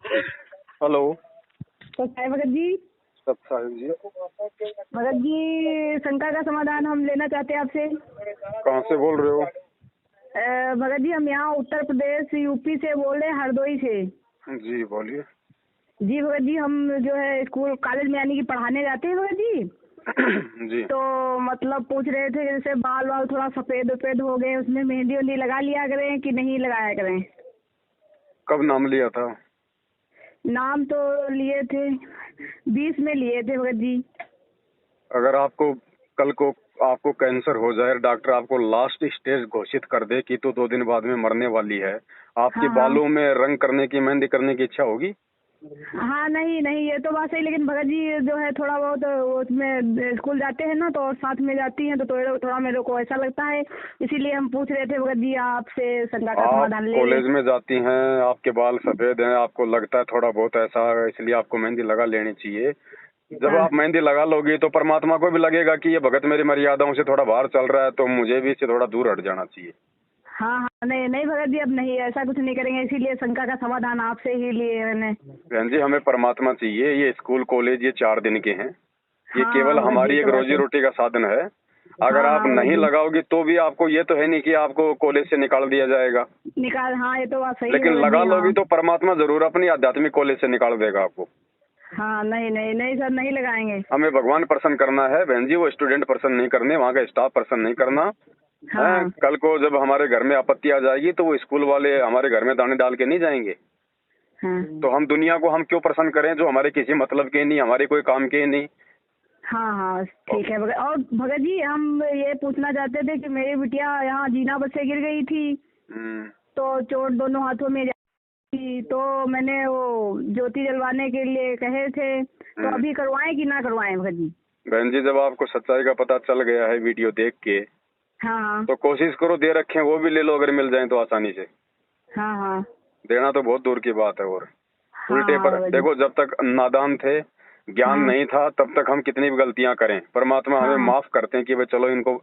Hello. तो क्या है भगत जी? सब साहिब जी। भगत जी, शंका का समाधान हम लेना चाहते हैं आपसे। कहाँ से बोल रहे हो? भगत जी, हम यहाँ उत्तर प्रदेश यूपी से बोल रहे हैं, हरदोई से। जी बोलिए। जी भगत जी, हम जो है स्कूल कॉलेज में यानी कि पढ़ाने जाते हैं भगत जी। जी तो मतलब पूछ रहे थे, जैसे बाल वाल थोड़ा सफेद सफेद हो गए, उसमें मेहंदी वेहंदी लगा लिया करें कि नहीं लगाया करें? कब नाम लिया था? नाम तो लिए थे, 20 में लिए थे भगत जी। अगर आपको कल को आपको कैंसर हो जाए, डॉक्टर आपको लास्ट स्टेज घोषित कर दे कि तो 2 दिन बाद में मरने वाली है, आपके हाँ हाँ बालों में रंग करने की, मेहंदी करने की इच्छा होगी? हाँ, नहीं नहीं, ये तो बात सही, लेकिन भगत जी जो है थोड़ा बहुत उसमें स्कूल जाते हैं ना, तो और साथ में जाती हैं, तो थोड़ा मेरे को ऐसा लगता है, इसीलिए हम पूछ रहे थे भगत जी आपसे शंका का आप समाधान ले लें। कॉलेज में जाती हैं, आपके बाल सफेद हैं, आपको लगता है थोड़ा बहुत ऐसा, इसलिए आपको मेहंदी लगा लेनी चाहिए। जब हाँ आप मेहंदी लगा लोगी तो परमात्मा को भी लगेगा कि ये भगत मेरी मर्यादाओं से थोड़ा बाहर चल रहा है, तो मुझे भी इससे थोड़ा दूर हट जाना चाहिए। हाँ हाँ, नहीं नहीं भगत जी, अब नहीं, ऐसा कुछ नहीं करेंगे, इसीलिए शंका का समाधान आपसे ही लिए मैंने। बहन जी, हमें परमात्मा चाहिए। ये स्कूल कॉलेज ये 4 दिन के हैं, ये हाँ केवल हाँ भगत जी, हमारी ये एक तो बात रोजी है। रोटी का साधन है। अगर हाँ आप हाँ भगत नहीं जी, लगाओगी तो भी आपको, ये तो है नहीं कि आपको कॉलेज से निकाल दिया जाएगा, निकाल, हाँ ये तो बात सही है लेकिन भगत लगा जी। लोगी हाँ तो परमात्मा जरूर अपनी आध्यात्मिक कॉलेज से निकाल देगा आपको। हाँ, नहीं नहीं नहीं सर, नहीं लगाएंगे। हमें भगवान प्रसन्न करना है बहन जी, वो स्टूडेंट प्रसन्न नहीं करने, वहाँ का स्टाफ प्रसन्न नहीं करना है। हाँ कल को जब हमारे घर में आपत्ति आ जाएगी तो वो स्कूल वाले हमारे घर में दाने डाल के नहीं जाएंगे। हाँ तो हम दुनिया को हम क्यों प्रसन्न करें जो हमारे किसी मतलब के नहीं, हमारे कोई काम के नहीं। हाँ हाँ, ठीक है भगत। और भगत जी, हम ये पूछना चाहते थे कि मेरी बिटिया यहाँ जीना बस से गिर गई थी, हम्म। तो चोट दोनों हाथों में थी, तो मैंने वो ज्योति जलवाने के लिए कहे थे, तो हम्म। अभी करवाएं कि ना करवाएं भगत जी? बहन जी, जब आपको सच्चाई का पता चल गया है वीडियो देख के, हाँ हाँ तो कोशिश करो दे रखे वो भी ले लो, अगर मिल जाए तो आसानी से। हाँ हाँ देना तो बहुत दूर की बात है। और हाँ उल्टे हाँ पर भगत जी। देखो, जब तक नादान थे, ज्ञान हाँ नहीं था, तब तक हम कितनी भी गलतियां करें, परमात्मा हमें हाँ माफ करते हैं कि भाई चलो इनको,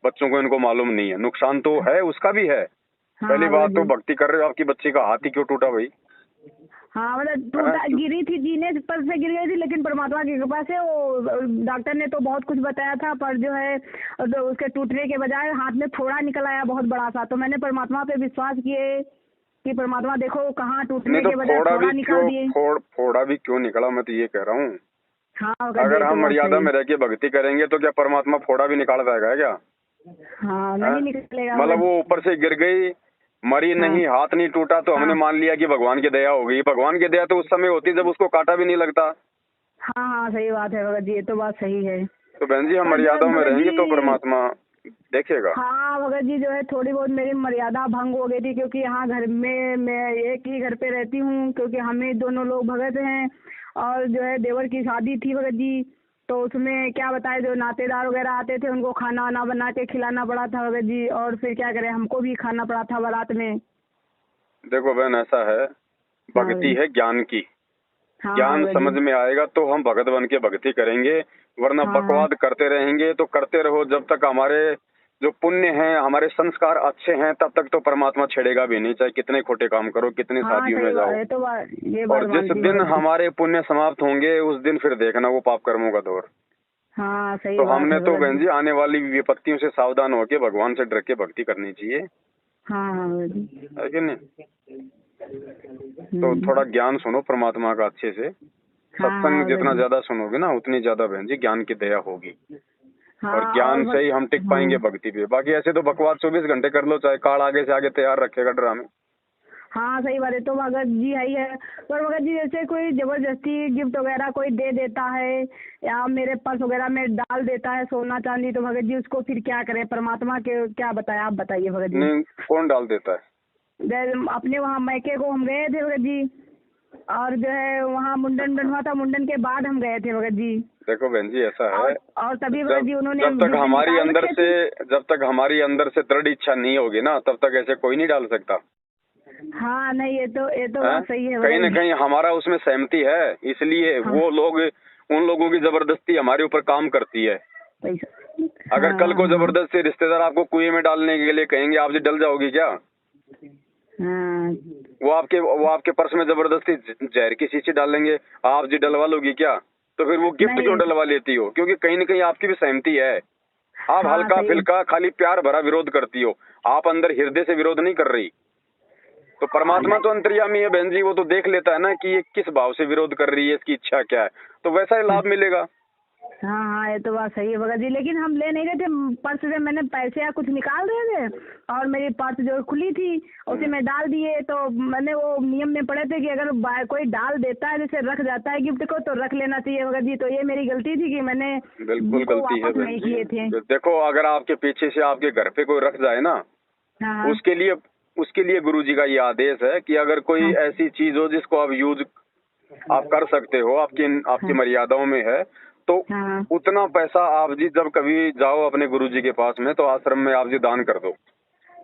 बच्चों को इनको मालूम नहीं है, नुकसान तो है उसका भी है। हाँ पहली हाँ बात भगत तो जी। भक्ति कर रहे हो, आपकी बच्ची का हाथ ही क्यों टूटा भाई? हाँ मतलब हैं? टूटा, गिरी थी, जीने पर से गिर गई थी, लेकिन परमात्मा की कृपा से वो डॉक्टर ने तो बहुत कुछ बताया था, पर जो है तो उसके टूटने के बजाय हाथ में फोड़ा निकल आया बहुत बड़ा सा, तो मैंने परमात्मा पे विश्वास किए कि परमात्मा देखो कहाँ नहीं टूटने तो के बजाय फोड़ा फोड़ा भी निकाल क्यों, दिए। फोड़ा भी क्यों निकला, मैं तो ये कह रहा हूँ। हाँ भगत जी, अगर ये तो हम बहुत मर्यादा सही। में रह के भक्ति करेंगे तो क्या परमात्मा फोड़ा भी निकाल जाएगा क्या? हाँ, हैं? नहीं निकलेगा मतलब भगत वो जी। ऊपर से गिर गई, मरी हाँ नहीं, हाथ नहीं टूटा, तो हमने हाँ मान लिया कि भगवान की दया हो गई। भगवान की दया तो उस समय होती जब उसको काटा भी नहीं लगता। हाँ हाँ, सही बात है भगत जी, ये तो बात सही है। तो बहन जी, हम पर जो है मर्यादा में भगत रहेंगे तो जी, परमात्मा देखेगा। हाँ भगत जी, जो है थोड़ी बहुत मेरी मर्यादा भंग हो गई थी, क्योंकि यहाँ घर में मैं एक ही घर पे रहती हूँ, क्योंकि हमें दोनों लोग भगत हैं, और जो है देवर की शादी थी भगत जी, तो उसमें क्या बताए, जो नातेदार वगैरह आते थे उनको खाना वाना बना के खिलाना पड़ा था भगत जी, और फिर क्या करें, हमको भी खाना पड़ा था बारात में। देखो बहन, ऐसा है, हाँ भगत भक्ति जी। है ज्ञान की। हाँ हाँ ज्ञान भगत समझ जी। में आएगा तो हम भगत बन के भक्ति करेंगे, वरना हाँ हाँ बकवाद करते रहेंगे तो करते रहो। जब तक हमारे जो पुण्य हैं, हमारे संस्कार अच्छे हैं, तब तक तो परमात्मा छेड़ेगा भी नहीं, चाहे कितने खोटे काम करो, कितने हाँ, शादियों में सही बात जाओ। है, तो ये बात और जिस मानती हूँ दिन भगत जी। हमारे पुण्य समाप्त होंगे उस दिन फिर देखना वो पाप कर्मों का दौर। हाँ, सही तो बात हमने है तो भगत बहन जी। जी आने वाली विपत्तियों से सावधान होके भगवान से डर के भक्ति करनी चाहिए, हाँ हाँ भगत जी। है कि नहीं? तो थोड़ा ज्ञान सुनो परमात्मा का अच्छे से। हाँ हाँ सत्संग भगत जितना जी। ज्यादा सुनोगे ना, उतनी ज्यादा बहन जी ज्ञान की दया होगी, और हाँ, और ज्ञान से ही हम टिक पाएंगे हाँ भक्ति पे। बाकी ऐसे तो बकवास 24 घंटे कर लो, चाहे कार्ड आगे से आगे तैयार रखेगा ड्रामे। हाँ, सही बात है, तो भगत जी है ही है। पर भगत जी, जैसे कोई जबरदस्ती गिफ्ट वगैरह कोई दे देता है, या मेरे पर्स वगैरह में डाल देता है सोना चांदी, तो भगत जी उसको फिर क्या करें, परमात्मा के क्या बताए, आप बताइए भगत जी। नहीं, कौन डाल देता है? अपने वहाँ मैके को हम गए थे भगत जी, और जो है वहाँ मुंडन बनवा था, मुंडन के बाद हम गए थे भगत जी। देखो बहन जी, ऐसा है, और तभी भगत जब जी उन्होंने जब तक गिफ्ट हमारी निकाल अंदर रखे से थे। जब तक हमारी अंदर से दृढ़ इच्छा नहीं होगी ना, तब तक ऐसे कोई नहीं डाल सकता हाँ, नहीं, ये तो है। बात सही है कहीं भगत न जी। कहीं हमारा उसमें सहमति है, इसलिए हाँ, वो लोग, उन लोगों की जबरदस्ती हमारे ऊपर काम करती है। पैसा, अगर कल हाँ को हाँ जबरदस्ती रिश्तेदार आपको कुएं में डालने के लिए कहेंगे, आप जी डल जाओगी क्या? हाँ वो आपके पर्स में जबरदस्ती जहर की शीशी डालेंगे, आप जी डलवा लोगी क्या? तो फिर वो गिफ्ट क्यों नहीं। डलवा लेती हो? क्योंकि कहीं न कहीं आपकी भी सहमति है। आप हाँ हल्का सही। फिल्का खाली प्यार भरा विरोध करती हो, आप अंदर हृदय से विरोध नहीं कर रही। तो हाँ परमात्मा तो अंतर्यामी है बहन जी, वो तो देख लेता है ना कि ये किस भाव से विरोध कर रही है, इसकी इच्छा क्या है, तो वैसा ही लाभ मिलेगा। हाँ हाँ, ये तो बात सही है भगत जी, लेकिन हम ले नहीं रहे थे। पर्स से मैंने पैसे या कुछ निकाल रहे थे और मेरी पर्स जो खुली थी उसे मैं डाल दिए। तो मैंने वो नियम में पढ़े थे कि अगर कोई डाल देता है, जैसे रख जाता है गिफ्ट को, तो रख लेना चाहिए भगत जी। तो ये मेरी गलती थी कि मैंने बिल्कुल को गलती है वापस बहन नहीं किए थे। जी। देखो अगर आपके पीछे से आपके घर पे कोई रख जाए ना, हाँ हाँ उसके लिए गुरु जी का ये आदेश है कि अगर कोई हाँ ऐसी चीज हो जिसको आप यूज आप कर सकते हो, आपकी हाँ मर्यादाओं में है, तो हाँ उतना पैसा आप जी जब कभी जाओ अपने गुरु जी के पास में तो आश्रम में आप जी दान कर दो।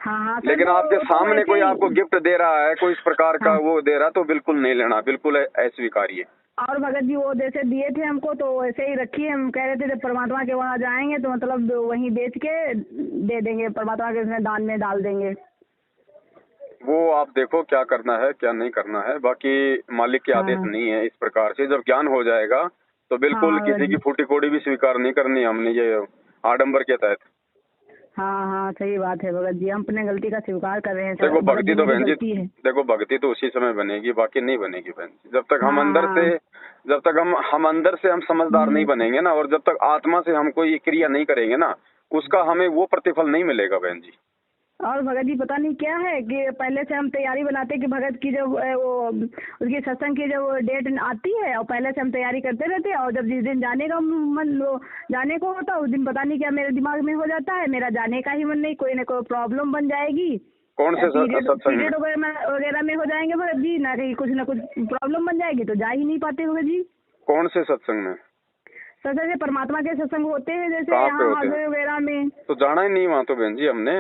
हाँ हाँ सर, लेकिन आपके वो तो सामने वैसे कोई आपको ही। गिफ्ट दे रहा है, कोई इस प्रकार का हाँ, वो दे रहा है, तो बिल्कुल नहीं लेना, बिल्कुल अस्वीकार्य। और भगत जी वो जैसे दिए थे हमको तो वैसे ही रखिए। हम कह रहे थे जब परमात्मा के वहाँ जाएंगे तो मतलब वहीं बेच के दे देंगे, परमात्मा के उसमें दान में डाल देंगे। वो आप देखो क्या करना है क्या नहीं करना है, बाकी मालिक के आदेश हाँ नहीं है। इस प्रकार से जब ज्ञान हो जाएगा तो हाँ बिल्कुल हाँ भगत किसी की जी। फूटी कोड़ी भी स्वीकार नहीं करनी हमने, ये आडंबर के तहत। हाँ हाँ सही बात है भगत जी, हम अपने गलती का स्वीकार कर रहे हैं देखो सर। भगत जी भक्ति तो मेरी बहन जी, गलती है। देखो भक्ति तो उसी समय बनेगी, बाकी नहीं बनेगी बहन जी। हाँ जब तक हम अंदर से हम समझदार नहीं बनेंगे ना, और जब तक आत्मा से हम कोई क्रिया नहीं करेंगे ना, उसका हमें वो प्रतिफल नहीं मिलेगा बहन जी। और भगत जी पता नहीं क्या है कि पहले से हम तैयारी बनाते कि भगत की जब वो उसकी सत्संग की जब डेट आती है, और पहले से हम तैयारी करते रहते हैं, और जब जिस दिन जाने का मन वो जाने को होता है उस दिन पता नहीं क्या मेरे दिमाग में हो जाता है, मेरा जाने का ही मन नहीं, कोई ना कोई प्रॉब्लम बन जाएगी। कौन से पीरियड सत्संग में? पीरियड वगैरह में हो जाएंगे भगत जी, ना कुछ प्रॉब्लम बन जाएगी, तो जा ही नहीं पाते भगत जी। कौन से सत्संग में? तो जैसे परमात्मा के सत्संग होते हैं जैसे कहाँ पे यहाँ होते हैं? हाजरे वगैरह में। तो जाना ही नहीं वहाँ तो बहन जी हमने।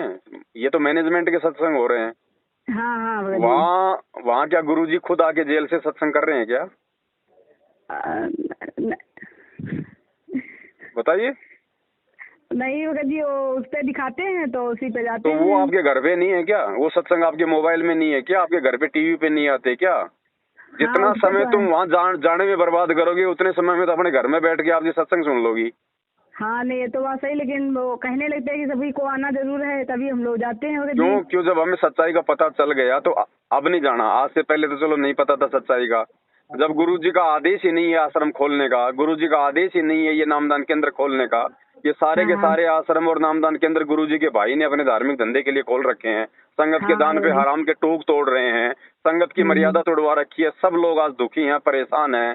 ये तो मैनेजमेंट के सत्संग हो रहे हैं। हाँ हाँ भगत जी। वहाँ क्या गुरु जी खुद आके जेल से सत्संग कर रहे हैं क्या? न- बताइए। नहीं भगत जी, वो उस पे दिखाते हैं तो उसी पे जाते तो वो हैं। आपके घर पे नहीं है क्या? वो सत्संग आपके मोबाइल में नहीं है क्या? आपके घर पे टीवी पे नहीं आते क्या? हाँ जितना उस पे समय तो तुम है। वहाँ जाने में बर्बाद करोगे, उतने समय में तो अपने घर में बैठ के आप ये सत्संग सुन लोगी। हाँ नहीं ये तो बात सही, लेकिन वो कहने लगते हैं कि सभी को आना जरूर है, तभी हम लोग जाते हैं भगत जी। क्यों जब हमें सच्चाई का पता चल गया तो अब नहीं जाना। आज से पहले तो चलो नहीं पता था सच्चाई का। जब गुरु जी का आदेश ही नहीं है आश्रम खोलने का, गुरु जी का आदेश ही नहीं है ये नामदान केंद्र खोलने का, ये सारे हाँ के हाँ सारे आश्रम और नामदान केंद्र गुरु जी के भाई ने अपने धार्मिक धंधे के लिए खोल रखे हैं। संगत के हाँ हाँ दान पे भगत जी। हराम के टूक तोड़ रहे हैं, संगत की मर्यादा तोड़वा रखी है, सब लोग आज दुखी हैं, परेशान हैं।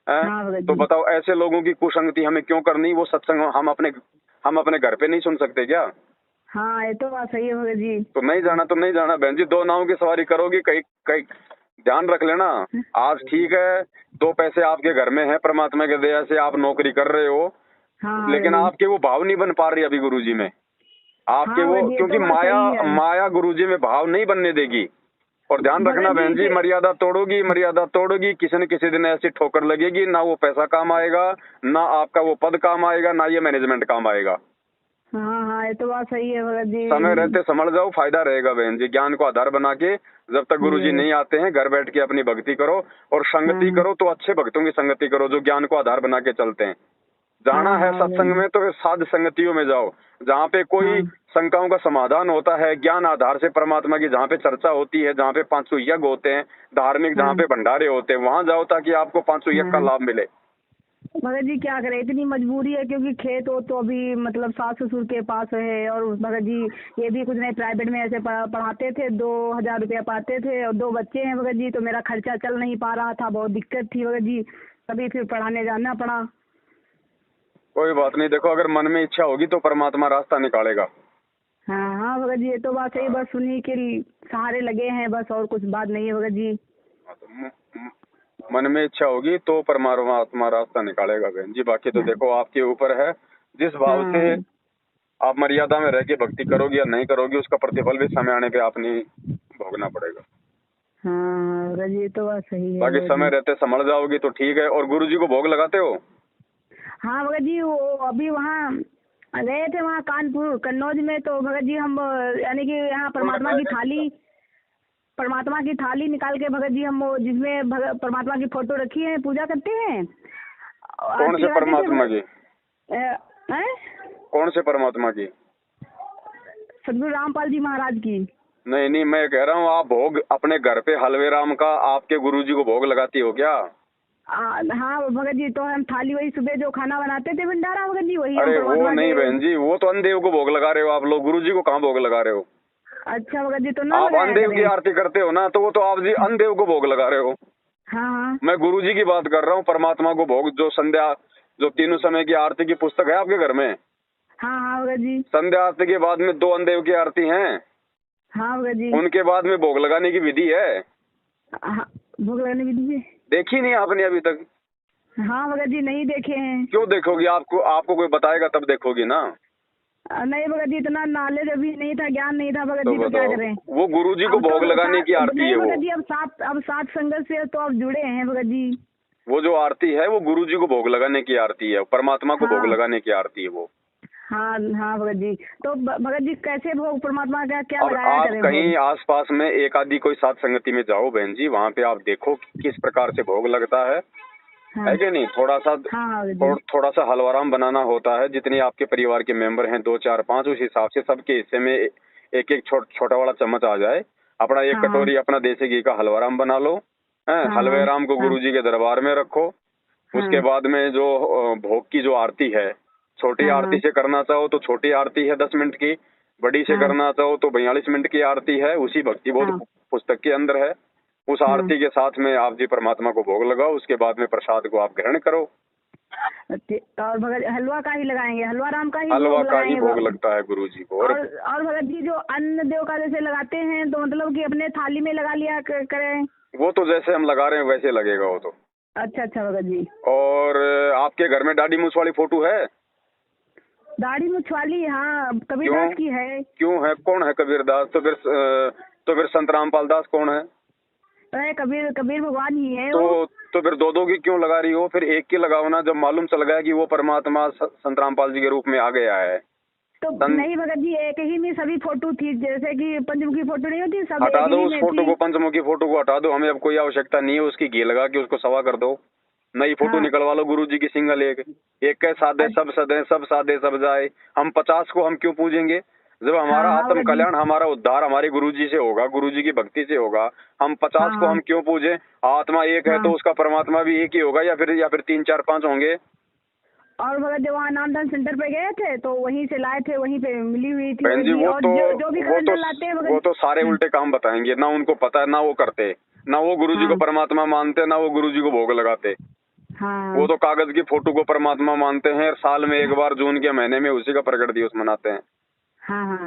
हाँ भगत तो जी। बताओ ऐसे लोगों की कुसंगति हमें क्यों करनी? वो सत्संग हम अपने घर पे नहीं सुन सकते क्या? हाँ ये तो बात सही है भगत जी। तो नहीं जाना तो नहीं जाना बहन जी। दो नाव की सवारी करोगी, कहीं कहीं ध्यान रख लेना। आज ठीक है, दो पैसे आपके घर में है, परमात्मा के दया से आप नौकरी कर रहे हो, हाँ हाँ भगत लेकिन जी। आपके वो भाव नहीं बन पा रही अभी गुरुजी में। आपके हाँ वो भगत जी, ये क्योंकि तो बात माया सही है। माया गुरुजी में भाव नहीं बनने देगी। और ध्यान रखना भगत बहन जी, जी मर्यादा तोड़ोगी, किसी न किसी दिन ऐसी ठोकर लगेगी, ना वो पैसा काम आएगा, ना आपका वो पद काम आएगा, ना ये मैनेजमेंट काम आएगा। हाँ हाँ ये तो बात सही है भगत समय जी। रहते समझ जाओ, फायदा रहेगा बहन जी। ज्ञान को आधार बना के जब तक गुरुजी जी। नहीं आते हैं घर बैठ के अपनी भक्ति करो, और संगति हाँ करो तो अच्छे भक्तों की संगति करो जो ज्ञान को आधार बना के चलते हैं। जाना हाँ है हाँ भगत सत्संग जी। में तो साध संगतियों में जाओ, जहाँ पे कोई हाँ शंकाओं का समाधान होता है, ज्ञान आधार से परमात्मा की जहाँ पे चर्चा होती है, जहाँ पे 500 यज्ञ होते हैं, धार्मिक जहाँ हाँ पे भंडारे होते हैं, वहाँ जाओ ताकि आपको 500 यज्ञ का हाँ लाभ मिले। भगत जी क्या करें, इतनी मजबूरी है क्योंकि खेत हो तो अभी मतलब सास ससुर के पास है, और भगत जी ये भी कुछ नहीं, प्राइवेट में ऐसे पढ़ाते थे, 2,000 रुपया पाते थे, और 2 बच्चे हैं भगत जी, तो मेरा खर्चा चल नहीं पा रहा था, बहुत दिक्कत थी भगत जी, तभी फिर पढ़ाने जाना पड़ा। कोई बात नहीं, देखो अगर मन में इच्छा होगी तो परमात्मा रास्ता निकालेगा। हाँ हाँ भगत जी ये तो बात सही, बस उन्हीं के सहारे लगे हैं बस, और कुछ बात नहीं है भगत जी। मन में इच्छा होगी तो परमात्मा रास्ता निकालेगा बहन जी। बाकी तो हाँ देखो आपके ऊपर है, जिस भाव से हाँ आप मर्यादा में रह के भक्ति करोगी या नहीं करोगी, उसका प्रतिफल भी समय आने पे आपने भोगना पड़ेगा। हाँ भगत जी ये तो बात सही है बाकी भगत समय जी। रहते संभल जाओगी तो ठीक है। और गुरु जी को भोग लगाते हो? हाँ भगत जी वो अभी वहाँ गए थे, वहाँ कानपुर कन्नौज में, तो भगत जी हम यानी कि यहाँ परमात्मा की थाली परमात्मा की थाली निकाल के भगत जी हम वो जिसमें परमात्मा की फोटो रखी है पूजा करते हैं। कौन से परमात्मा की? कौन से परमात्मा की? सदगुरु रामपाल जी महाराज की। नहीं नहीं, मैं कह रहा हूँ आप भोग अपने घर पे हलवे राम का आपके गुरुजी को भोग लगाती हो क्या? हाँ भगत जी, तो हम थाली वही सुबह जो खाना बनाते थे भंडारा भगत जी वही। अरे वो नहीं बहन जी, वो तो अन्नदेव को भोग लगा रहे हो आप लोग, गुरुजी को कहाँ भोग लगा रहे हो? अच्छा भगत जी, तो ना आप अन्नदेव की आरती करते हो ना, तो वो तो आप जी अन्नदेव को भोग लगा रहे हो। हाँ हाँ मैं गुरुजी की बात कर रहा हूँ, परमात्मा को भोग जो संध्या जो तीनों समय की आरती की पुस्तक है आपके घर में। हाँ हाँ भगत जी। संध्या आरती के बाद में 2 अन्नदेव की आरती है। हाँ भगत जी। उनके बाद में भोग लगाने की विधि है। हाँ, भोग लगाने की विधि है। देखी नहीं आपने अभी तक? हाँ भगत जी, नहीं देखे हैं। क्यों देखोगी? आपको कोई बताएगा तब देखोगी ना। नहीं भगत जी, इतना नॉलेज अभी नहीं था, ज्ञान नहीं था भगत तो जी, तो क्या करें। वो गुरुजी को भोग लगाने की आरती है। भगत जी अब सात संगत से तो आप जुड़े हैं भगत जी। वो जो आरती है वो गुरुजी को भोग लगाने की आरती है, परमात्मा को भोग लगाने की आरती है वो। हाँ हाँ भगत जी, तो भगत जी कैसे भोग परमात्मा का क्या और लगाया आप करें? कहीं आसपास में एक आदि कोई साथ संगति में जाओ बहन जी, वहाँ पे आप देखो किस प्रकार से भोग लगता है। हाँ। है कि नहीं? थोड़ा सा थोड़ा सा हलवाराम बनाना होता है, जितने आपके परिवार के मेंबर हैं 2 4 5 उस हिसाब से सबके हिस्से में एक एक छोटा वाला चम्मच आ जाए। अपना एक कटोरी अपना देसी घी का हलवाराम बना लो। हलवे राम को गुरुजी के दरबार में रखो। उसके बाद में जो भोग की जो आरती है, छोटी आरती से करना चाहो तो छोटी आरती है 10 मिनट की, बड़ी से करना चाहो तो 42 मिनट की आरती है, उसी भक्ति बोध पुस्तक के अंदर है। उस आरती के साथ में आप जी परमात्मा को भोग लगाओ, उसके बाद में प्रसाद को आप ग्रहण करो। और भगत हलवा का ही लगाएंगे, हलवा राम का ही भोग लगता है गुरुजी को। और भगत जी जो अन्न देव का जैसे लगाते हैं तो मतलब कि अपने थाली में लगा लिया करें? वो तो जैसे हम लगा रहे हैं वैसे लगेगा वो तो। अच्छा भगत जी। और आपके घर में दाढ़ी मूछ वाली फोटो है? दाढ़ी मूछ वाली? हाँ, कबीरदास की है। क्यों है? कौन है कबीरदास? तो फिर संत रामपाल दास कौन है? कबीर भगवान ही है। तो फिर दो की क्यों लगा रही हो? फिर एक की लगाओ ना, जब मालूम चल गया कि वो परमात्मा संत रामपाल जी के रूप में आ गया है। तो नहीं भगत जी, एक ही में सभी फोटो थी, जैसे कि पंचमुखी फोटो नहीं होती सब। हटा दो उस फोटो को, पंचमुखी फोटो को हटा दो, हमें अब कोई आवश्यकता नहीं है उसकी। घी लगा के उसको सवा कर दो, नई फोटो निकलवा लो गुरुजी की सिंगल। एक के साधे सब सदे, सब साधे सब जाए। हम 50 को हम क्यों पूजेंगे? जब हमारा आत्म कल्याण, हमारा उद्धार हमारे गुरुजी से होगा, गुरुजी की भक्ति से होगा। हम 50 को हम क्यों पूजे? आत्मा एक है तो उसका परमात्मा भी एक ही होगा, या फिर 3 4 5 होंगे। और भगत जब वहाँ नामदान सेंटर पे गए थे तो वहीं से लाए थे, वहीं पे मिली हुई थी। बहन जी वो तो सारे उल्टे काम बताएंगे ना, उनको पता है ना वो करते, ना वो गुरुजी को परमात्मा मानते, ना वो गुरुजी को भोग लगाते। वो तो कागज की फोटो को परमात्मा मानते हैं, साल में एक बार जून के महीने में उसी का प्रकट दिवस मनाते हैं।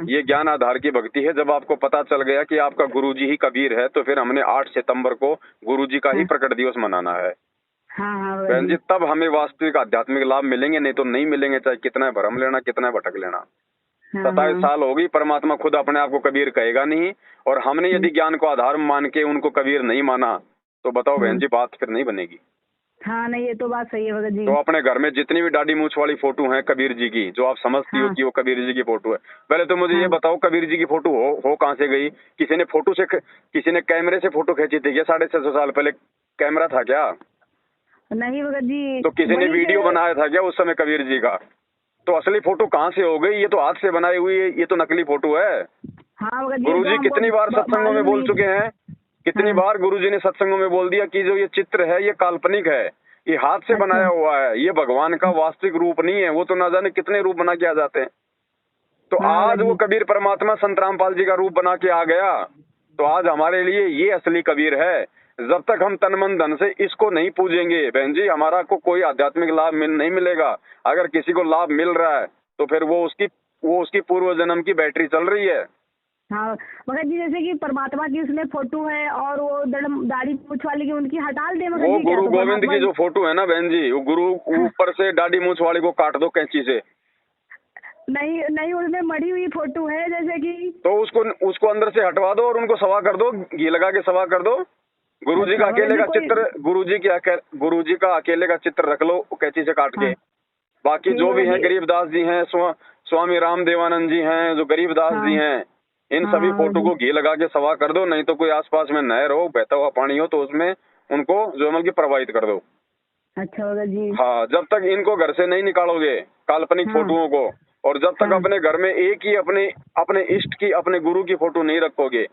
ये ज्ञान आधार की भक्ति है। जब आपको पता चल गया कि आपका गुरुजी ही कबीर है, तो फिर हमने 8 सितंबर को गुरुजी का ही प्रकट दिवस मनाना है। बहन जी, तब हमें वास्तविक आध्यात्मिक लाभ मिलेंगे, नहीं तो नहीं मिलेंगे, चाहे कितना भरम लेना, कितना भटक लेना। 27 साल हो गई, परमात्मा खुद अपने आप को कबीर कहेगा नहीं, और हमने यदि ज्ञान को आधार मान के उनको कबीर नहीं माना, तो बताओ बहन जी, बात फिर नहीं बनेगी। हाँ नहीं, ये तो बात सही है भगत जी। तो अपने घर में जितनी भी दाढ़ी मूछ वाली फोटो है कबीर जी की, जो आप समझती हो कि वो कबीर जी की फोटो है, पहले तो मुझे ये बताओ कबीर जी की फोटो हो कहाँ से गई? किसी ने कैमरे से फोटो खींची थी क्या? 650 साल पहले कैमरा था क्या? नहीं भगत जी। तो किसी ने वीडियो बनाया था क्या उस समय कबीर जी का? तो असली फोटो कहाँ से हो गई? ये तो हाथ से बनाई हुई है, ये तो नकली फोटो है। गुरुजी कितनी बार सत्संगों में बोल चुके हैं, कितनी बार गुरुजी ने सत्संगों में बोल दिया कि जो ये चित्र है ये काल्पनिक है, ये हाथ से बनाया हुआ है, ये भगवान का वास्तविक रूप नहीं है। वो तो ना जाने कितने रूप बना के आ जाते हैं। तो आज वो कबीर परमात्मा संत रामपाल जी का रूप बना के आ गया, तो आज हमारे लिए ये असली कबीर है। जब तक हम तन मन धन से इसको नहीं पूजेंगे बहन जी, हमारा को कोई आध्यात्मिक लाभ नहीं मिलेगा। अगर किसी को लाभ मिल रहा है तो फिर वो उसकी पूर्व जन्म की बैटरी चल रही है। हाँ भगत जी, जैसे कि परमात्मा की उसमें फोटो है और वो दाढ़ी मूछ वाली की उनकी हटा दे। वो गुरु गोविंद की जो फोटो है ना बहन जी, वो गुरु ऊपर से दाढ़ी मूछ वाली को काट दो कैंची से। नहीं, उसमें मड़ी हुई फोटो है जैसे कि, तो उसको अंदर से हटवा दो और उनको सवा कर दो, घी लगा के सवा कर दो। गुरुजी का अकेले का चित्र, गुरुजी का अकेले का चित्र रख लो कैंची से काट के। बाकी जो भी हैं, गरीबदास जी हैं, स्वामी राम देवानंद जी हैं, जो गरीबदास जी हैं, इन सभी फोटो को घी लगा के सवा कर दो, नहीं तो कोई आसपास में नहर हो, बहता हुआ पानी हो, तो उसमें उनको जो मतलब की प्रवाहित कर दो। अच्छा होगा जी। हाँ, जब तक इनको घर से नहीं निकालोगे काल्पनिक फोटोओं को, और जब तक अपने घर में एक ही अपने इष्ट की, अपने गुरु की फोटो नहीं रखोगे,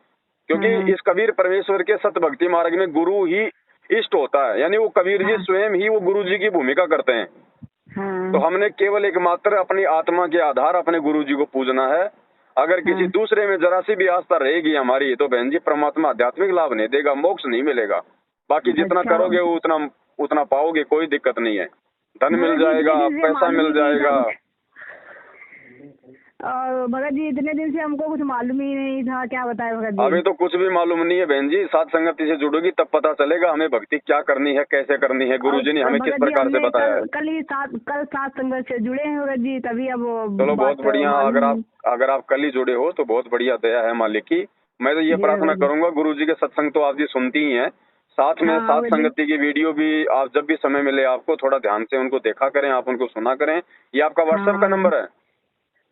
क्योंकि इस कबीर परमेश्वर के सत भक्ति मार्ग में गुरु ही इष्ट होता है, यानी वो कबीर जी स्वयं ही वो गुरु जी की भूमिका करते हैं। तो हमने केवल एकमात्र अपनी आत्मा के आधार अपने गुरु जी को पूजना है। अगर किसी दूसरे में जरा सी भी आस्था रहेगी हमारी, तो बहन जी परमात्मा आध्यात्मिक लाभ नहीं देगा, मोक्ष नहीं मिलेगा। बाकी जितना करोगे उतना पाओगे, कोई दिक्कत नहीं है। धन मिल जाएगा, पैसा मिल जाएगा। और भगत जी इतने दिन से हमको कुछ मालूम ही नहीं था, क्या बताए भगत जी। अभी तो कुछ भी मालूम नहीं है बहन जी, साथ संगति से जुड़ोगी तब पता चलेगा हमें भक्ति क्या करनी है, कैसे करनी है। गुरुजी ने हमें किस प्रकार से बताया है। कल साथ संगत से जुड़े हैं भगत जी, तभी अब चलो बहुत बढ़िया। अगर आप कल ही जुड़े हो तो बहुत बढ़िया, दया है मालिक की। मैं तो ये प्रार्थना करूंगा, गुरुजी के सत्संग तो आप जी सुनती ही है, साथ में साथ संगति की वीडियो भी आप जब भी समय मिले आपको थोड़ा ध्यान से उनको देखा करें, आप उनको सुना करें। ये आपका व्हाट्सएप का नंबर है?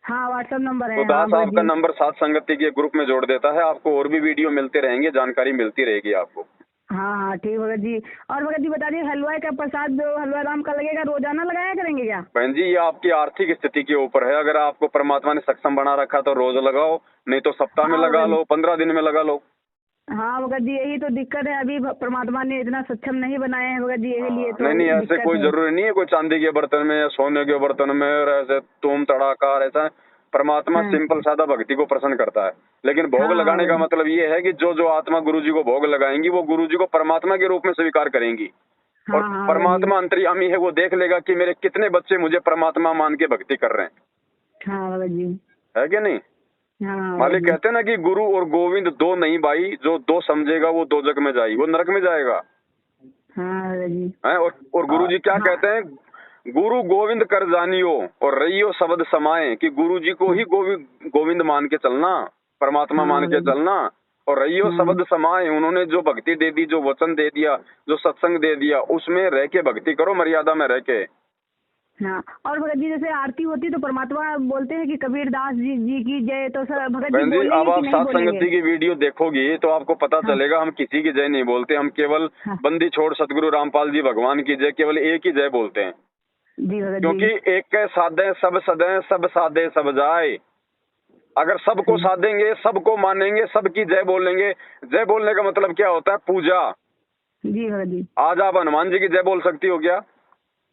हाँ, व्हाट्सएप नंबर है। तो दास आपका नंबर साथ संगति के ग्रुप में जोड़ देता है, आपको और भी वीडियो मिलते रहेंगे, जानकारी मिलती रहेगी आपको। हाँ ठीक भगत जी। और भगत जी बता दीजिए, हलवाई का प्रसाद हलवा राम का लगेगा, रोजाना लगाया करेंगे क्या? बहन जी ये आपकी आर्थिक स्थिति के ऊपर है, अगर आपको परमात्मा ने सक्षम बना रखा तो रोज लगाओ, नहीं तो सप्ताह में लगा लो, 15 दिन में लगा लो। हाँ भगत जी यही तो दिक्कत है, अभी परमात्मा ने इतना सक्षम नहीं बनाया है भगत जी, यही लिए तो नहीं ऐसे कोई जरूरी नहीं है कोई चांदी के बर्तन में या सोने के बर्तन में ऐसे तुम तड़ाकार ऐसा। परमात्मा सिंपल सादा भक्ति को प्रसन्न करता है, लेकिन भोग लगाने का मतलब ये है कि जो आत्मा गुरु जी को भोग लगाएंगी वो गुरु जी को परमात्मा के रूप में स्वीकार करेंगी। और परमात्मा अंतर्यामी है, वो देख लेगा कि मेरे कितने बच्चे मुझे परमात्मा मान के भक्ति कर रहे हैं। हाँ भगत जी, है क्या नहीं? मालिक कहते हैं ना कि गुरु और गोविंद दो नहीं भाई, जो दो समझेगा वो दो जग में जाएगी, वो नरक में जाएगा। और गुरु जी क्या कहते हैं, गुरु गोविंद कर जानियो और रहियो शब्द समाए, कि गुरु जी को ही गोविंद मान के चलना, परमात्मा मान के चलना, और रहियो शब्द समाए। उन्होंने जो भक्ति दे दी, जो वचन दे दिया, जो सत्संग दे दिया, उसमें रह के भक्ति करो, मर्यादा में रह के। हाँ, और भगत जी जैसे आरती होती तो परमात्मा बोलते हैं कि कबीरदास जी की जय, तो सर भगत जी बोलेंगे अब आप सात संगति की वीडियो देखोगी तो आपको पता चलेगा हम किसी की जय नहीं बोलते, हम केवल बंदी छोड़ सतगुरु रामपाल जी भगवान की जय, केवल एक ही जय बोलते हैं। क्योंकि एक के साधे सब सदे, सब साधे सब जाए। अगर सबको साधेंगे, सबको मानेंगे, सबकी जय बोलेंगे। जय बोलने का मतलब क्या होता है? पूजा। जी भगत जी। आज आप हनुमान जी की जय बोल सकती हो क्या?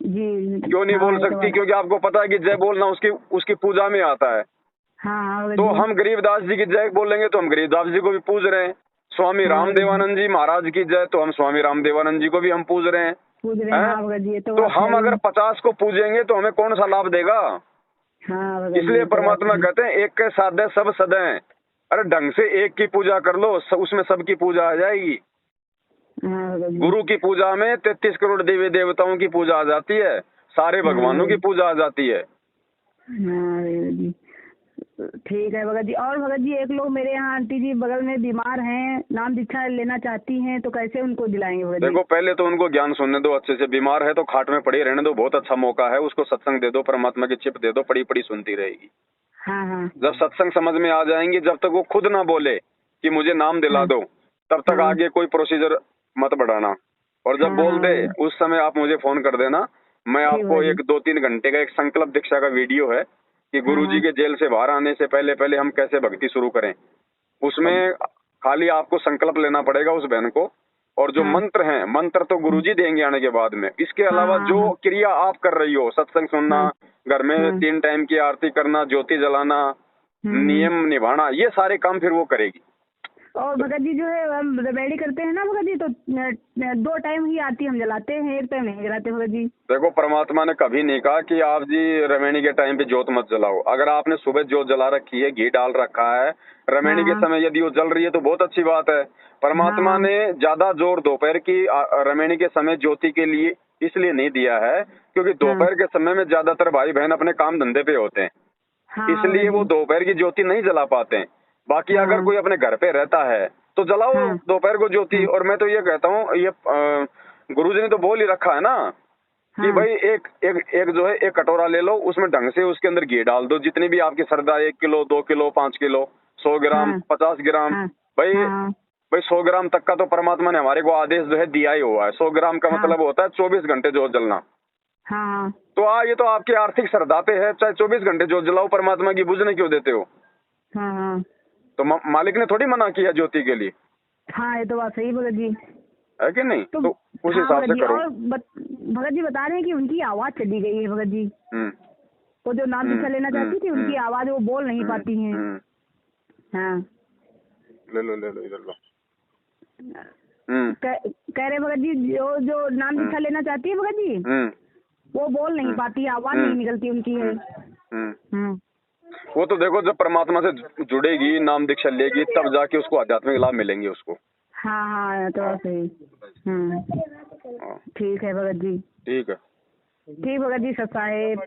जी। क्यों नहीं बोल सकती? क्योंकि आपको पता है कि जय बोलना उसकी पूजा में आता है। तो हम गरीबदास जी की जय बोलेंगे तो हम गरीबदास जी को भी पूज रहे हैं। स्वामी रामदेवानंद जी महाराज की जय, तो हम स्वामी रामदेवानंद जी को भी हम पूज रहे हैं। तो हम अगर 50 को पूजेंगे तो हमें कौन सा लाभ देगा? इसलिए परमात्मा कहते हैं एक के साधे सब सदे। अरे ढंग से एक की पूजा कर लो, उसमें सबकी पूजा आ जाएगी। गुरु की पूजा में 33 करोड़ देवी देवताओं की पूजा आ जाती है, सारे भगवानों की पूजा आ जाती है। ठीक है भगत जी। और भगत जी एक लोग मेरे यहाँ आंटी जी बगल में बीमार हैं, नाम दीक्षा लेना चाहती हैं, तो कैसे उनको दिलाएंगे भगत जी? देखो पहले तो उनको ज्ञान सुनने दो अच्छे से। बीमार है तो खाट में पड़ी रहने दो, बहुत अच्छा मौका है, उसको सत्संग दे दो, परमात्मा की चिप दे दो, पड़ी पड़ी सुनती रहेगी। जब सत्संग समझ में आ जाएंगी, जब तक वो खुद ना बोले कि मुझे नाम दिला दो, तब तक आगे कोई प्रोसीजर मत बढ़ाना। और जब बोल दे उस समय आप मुझे फोन कर देना। मैं आपको 1-2-3 घंटे का एक संकल्प दीक्षा का वीडियो है कि गुरुजी के जेल से बाहर आने से पहले हम कैसे भक्ति शुरू करें। उसमें खाली आपको संकल्प लेना पड़ेगा उस बहन को, और जो मंत्र हैं, मंत्र तो गुरुजी देंगे आने के बाद में। इसके अलावा जो क्रिया आप कर रही हो, सत्संग सुनना, घर में 3 टाइम की आरती करना, ज्योति जलाना, नियम निभाना, ये सारे काम फिर वो करेगी। और भगत जी जो है हम रेमेडी करते हैं ना भगत जी, तो 2 टाइम ही आरती हम जलाते हैं, 1 टाइम नहीं जलाते भगत जी। देखो परमात्मा ने कभी नहीं कहा कि आप जी रेमेडी के टाइम पे ज्योत मत जलाओ। अगर आपने सुबह ज्योत जला रखी है, घी डाल रखा है, रेमेडी के समय यदि वो जल रही है तो बहुत अच्छी बात है। परमात्मा ने ज्यादा जोर दोपहर की रेमेडी के समय ज्योति के लिए इसलिए नहीं दिया है क्योंकि दोपहर के समय में ज्यादातर भाई बहन अपने काम धंधे पे होते हैं, इसलिए वो दोपहर की ज्योति नहीं जला पाते हैं। बाकी अगर कोई अपने घर पे रहता है तो जलाओ दोपहर को ज्योति। और मैं तो ये कहता हूँ, ये गुरुजी ने तो बोल ही रखा है ना कि भाई एक जो है एक कटोरा ले लो, उसमें ढंग से उसके अंदर घी डाल दो, जितनी भी आपकी श्रद्धा, 1 किलो 2 किलो 5 किलो 100 ग्राम, 50 ग्राम, भाई 100 ग्राम तक का तो परमात्मा ने हमारे को आदेश जो है दिया ही हुआ है। 100 ग्राम का मतलब होता है 24 घंटे जोत जलना। तो ये तो आपकी आर्थिक श्रद्धा पे है, चाहे 24 घंटे जोत जलाओ, परमात्मा की बुझने क्यों देते हो? तो मालिक ने थोड़ी मना किया ज्योति के लिए। हाँ, ये तो बात सही भगत जी, है कि नहीं? तो उस हिसाब से करो। भगत जी बता रहे हैं कि उनकी आवाज चली गई है भगत जी। वो जो नाम दीक्षा लेना चाहती थी, उनकी आवाज वो बोल नहीं पाती हैं। हाँ, ले लो इधर लो। कह रहे भगत जी, जो नाम दीक्षा लेना चाहती है भगत जी, वो बोल नहीं पाती, आवाज नहीं निकलती उनकी है। वो तो देखो, जब परमात्मा से जुड़ेगी, नाम दीक्षा लेगी, तब जाके उसको आध्यात्मिक लाभ मिलेंगे उसको। हाँ, तो सही। ठीक है भगत जी, ठीक है, ठीक भगत जी। सत साहेब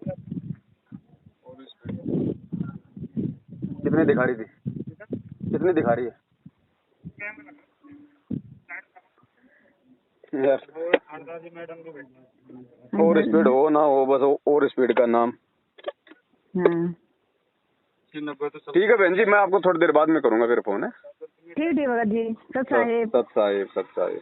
कितने दिखा रही थी? कितने दिखा रही है यार? और स्पीड हो ना हो, बस और स्पीड का नाम। ठीक है बहन जी, मैं आपको थोड़ी देर बाद में करूंगा फिर फोन है। ठीक भगत जी। सत साहेब, सत साहेब, सत साहेब।